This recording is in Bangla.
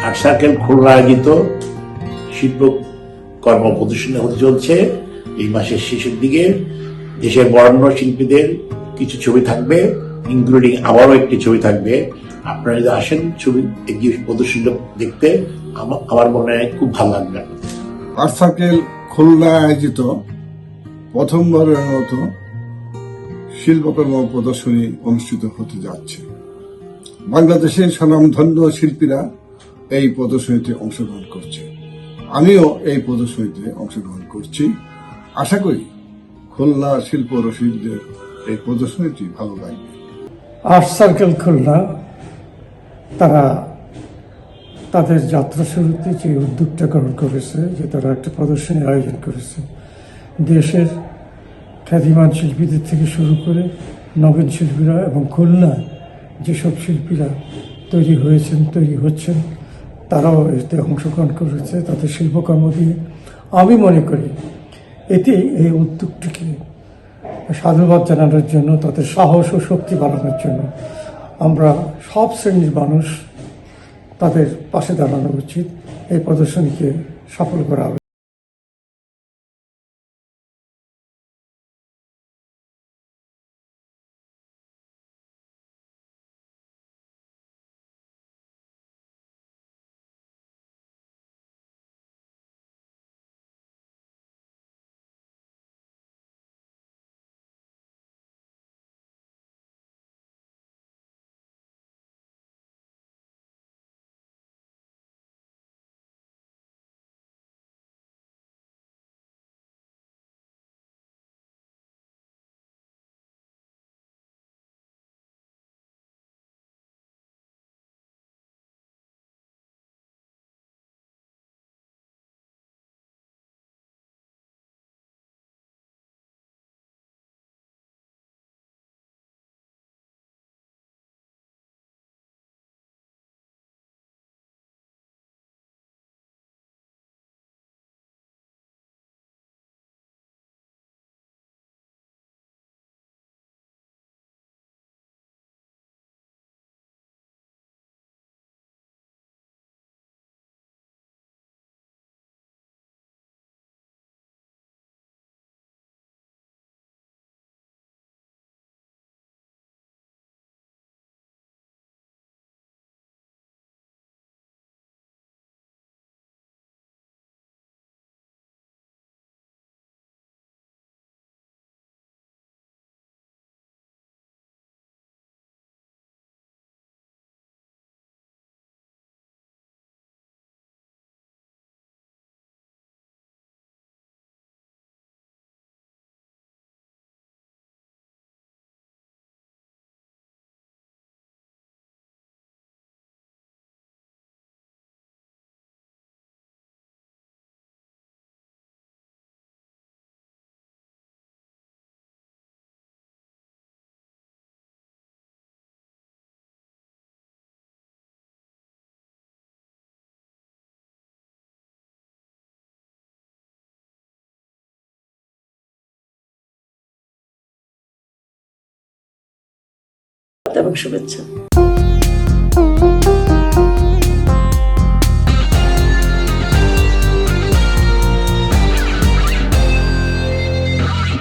আর্ট সার্কেল খুলনা আয়োজিত শিল্প কর্ম প্রদর্শনী হতে চলছে এই মাসের শেষের দিকে। দেশের বরেণ্য শিল্পীদের কিছু ছবি থাকবে, ইনক্লুডিং আমারও একটি ছবি থাকবে। আপনারা যদি আসেন ছবি প্রদর্শনী দেখতে, আমার মনে হয় খুব ভালো লাগবে। আর্ট সার্কেল খুলনা আয়োজিত প্রথমবারের মতো শিল্পকর্ম প্রদর্শনী অনুষ্ঠিত হতে যাচ্ছে। বাংলাদেশের স্বনামধন্য শিল্পীরা এই প্রদর্শনীতে অংশগ্রহণ করছে। আমিও এই প্রদর্শনীতে অংশগ্রহণ করছি। আশা করি খুলনা শিল্প রসিকদের এই প্রদর্শনীটি ভালো লাগবে। আর্ট সার্কেল খুলনা তারা তাদের যাত্রা শুরুতে যে উদ্যোগটা গ্রহণ করেছে, যে তারা একটা প্রদর্শনী আয়োজন করেছে, দেশের খ্যাতিমান শিল্পীদের থেকে শুরু করে নবীন শিল্পীরা এবং খুলনা যেসব শিল্পীরা তৈরি হয়েছেন, তৈরি হচ্ছেন, তারাও এতে অংশগ্রহণ করেছে তাদের শিল্পকর্ম দিয়ে। আমি মনে করি এটি এই উদ্যোগটিকে সাধুবাদ জানানোর জন্য, তাদের সাহস ও শক্তি বাড়ানোর জন্য আমরা সব শ্রেণীর মানুষ তাদের পাশে দাঁড়ানো উচিত। এই প্রদর্শনীকে সফল করা হবে। এবং শুভেচ্ছা।